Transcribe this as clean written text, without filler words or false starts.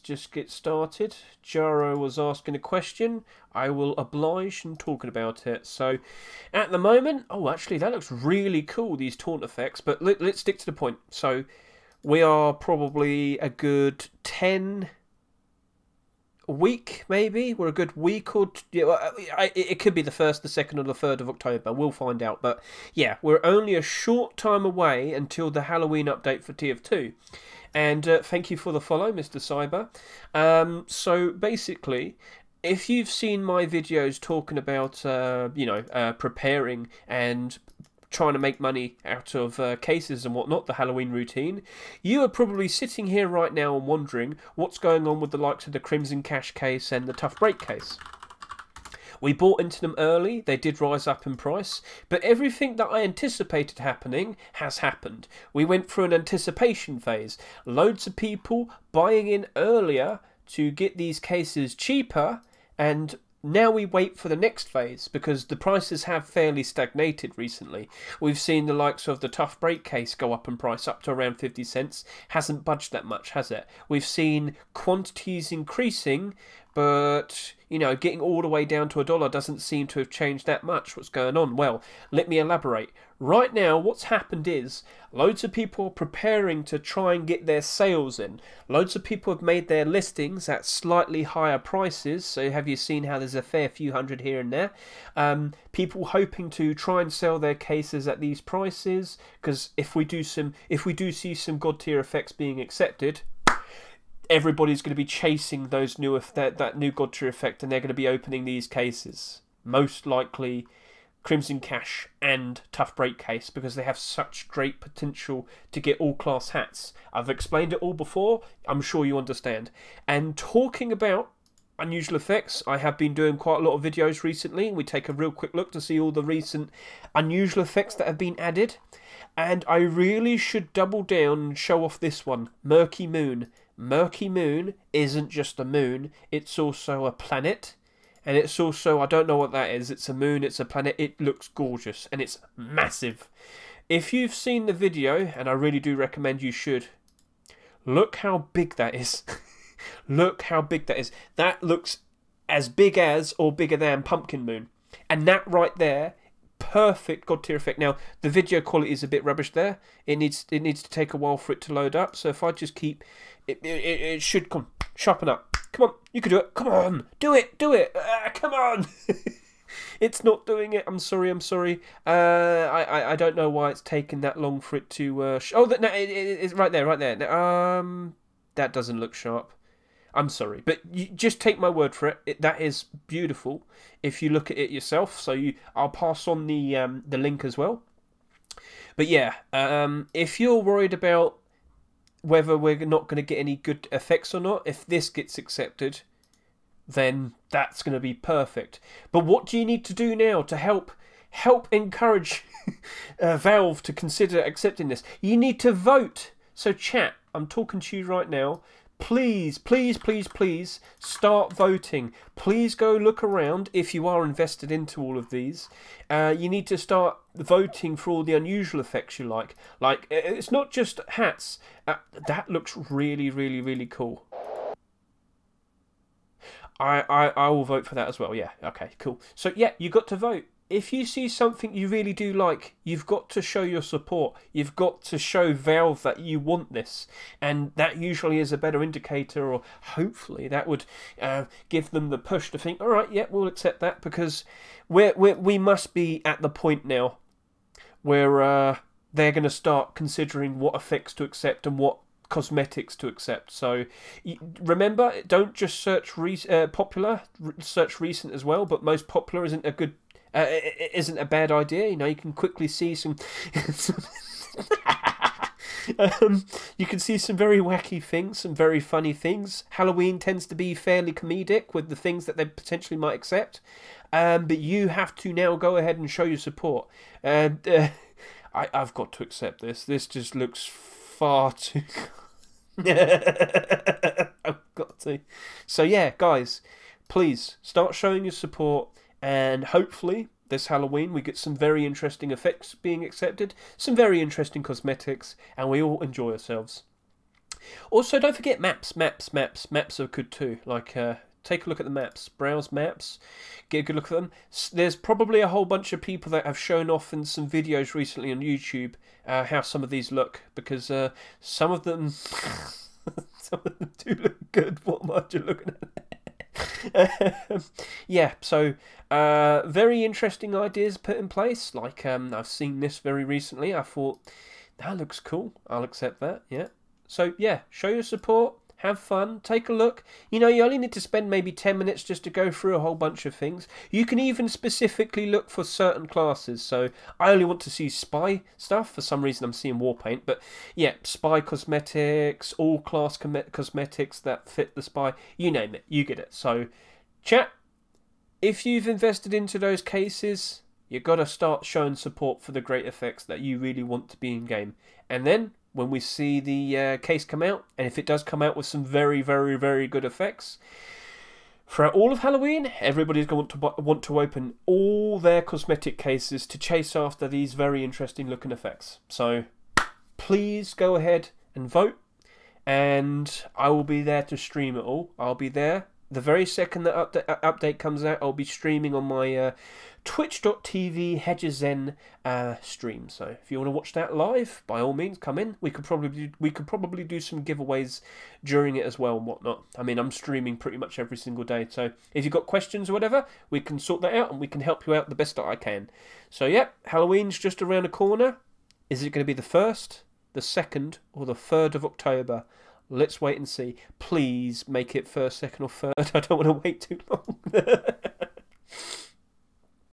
just get started. Jaro was asking a question. I will oblige in talking about it. So, at the moment, oh, actually, that looks really cool, these taunt effects. But let's stick to the point. So, we are probably a good 10 a week, maybe. We're a good week or two. It could be the 1st, the 2nd, or the 3rd of October. We'll find out. But yeah, we're only a short time away until the Halloween update for TF2. And thank you for the follow, Mr. Cyber. So basically, if you've seen my videos talking about, preparing and trying to make money out of cases and whatnot, the Halloween routine, you are probably sitting here right now and wondering what's going on with the likes of the Crimson Cash case and the Tough Break case. We bought into them early, they did rise up in price, but everything that I anticipated happening has happened. We went through an anticipation phase. Loads of people buying in earlier to get these cases cheaper, and now we wait for the next phase because the prices have fairly stagnated recently. We've seen the likes of the Tough Break case go up in price up to around 50 cents. Hasn't budged that much, has it? We've seen quantities increasing, but getting all the way down to $1 doesn't seem to have changed that much. What's going on? Well, let me elaborate. Right now, what's happened is loads of people are preparing to try and get their sales in. Loads of people have made their listings at slightly higher prices. So have you seen how there's a fair few hundred here and there? People hoping to try and sell their cases at these prices, because if we do see some god tier effects being accepted, everybody's going to be chasing those that new god tier effect, and they're going to be opening these cases. Most likely Crimson Cash and Tough Break case, because they have such great potential to get all class hats. I've explained it all before, I'm sure you understand. And talking about unusual effects, I have been doing quite a lot of videos recently. We take a real quick look to see all the recent unusual effects that have been added. And I really should double down and show off this one, Murky Moon. Murky Moon isn't just a moon, it's also a planet. And it's also, I don't know what that is, it's a moon, it's a planet, it looks gorgeous, and it's massive. If you've seen the video, and I really do recommend you should, look how big that is. Look how big that is. That looks as big as, or bigger than, Pumpkin Moon. And that right there, perfect god tier effect. Now, the video quality is a bit rubbish there. It needs to take a while for it to load up, so if I just keep, it should come, sharpen up. Come on, you can do it. Come on, do it. Come on. It's not doing it. I'm sorry. I don't know why it's taken that long for it to. It's right there. That doesn't look sharp. I'm sorry, but you just take my word for it. That is beautiful. If you look at it yourself, I'll pass on the link as well. But yeah, if you're worried about whether we're not going to get any good effects or not, if this gets accepted, then that's going to be perfect. But what do you need to do now to help encourage Valve to consider accepting this? You need to vote. So chat, I'm talking to you right now. Please start voting. Please go look around if you are invested into all of these. You need to start voting for all the unusual effects you like. Like, it's not just hats. That looks really cool. I will vote for that as well. Yeah, okay, cool. So yeah, you got to vote. If you see something you really do like, you've got to show your support. You've got to show Valve that you want this. And that usually is a better indicator, or hopefully that would give them the push to think, all right, yeah, we'll accept that, because we must be at the point now where they're going to start considering what effects to accept and what cosmetics to accept. So remember, don't just search popular, search recent as well, but most popular isn't a good... it isn't a bad idea. You can quickly see some you can see some very wacky things, some very funny things. Halloween tends to be fairly comedic with the things that they potentially might accept, but you have to now go ahead and show your support. And I've got to accept this just looks far too I've got to. So yeah, guys, please start showing your support. And hopefully this Halloween we get some very interesting effects being accepted, some very interesting cosmetics, and we all enjoy ourselves. Also, don't forget maps. Maps are good too. Like, take a look at the maps. Browse maps. Get a good look at them. There's probably a whole bunch of people that have shown off in some videos recently on YouTube how some of these look, because some of them, some of them do look good. What am I just looking at? Yeah, so very interesting ideas put in place. Like, I've seen this very recently. I thought, that looks cool. I'll accept that. Yeah. So yeah, show your support. Have fun, take a look. You know, you only need to spend maybe 10 minutes just to go through a whole bunch of things. You can even specifically look for certain classes. So I only want to see spy stuff. For some reason I'm seeing war paint. But yeah, spy cosmetics, all class cosmetics that fit the spy. You name it, you get it. So chat, if you've invested into those cases, you've got to start showing support for the great effects that you really want to be in game. And then when we see the case come out, and if it does come out with some very, very, very good effects, throughout all of Halloween, everybody's going to want to open all their cosmetic cases to chase after these very interesting looking effects. So please go ahead and vote, and I will be there to stream it all. I'll be there. The very second that update comes out, I'll be streaming on my twitch.tv HedgeZen stream. So if you want to watch that live, by all means, come in. We could probably do some giveaways during it as well and whatnot. I mean, I'm streaming pretty much every single day. So if you've got questions or whatever, we can sort that out and we can help you out the best that I can. So yeah, Halloween's just around the corner. Is it going to be the 1st, the 2nd, or the 3rd of October? Let's wait and see. Please make it 1st, 2nd, or 3rd. I don't want to wait too long.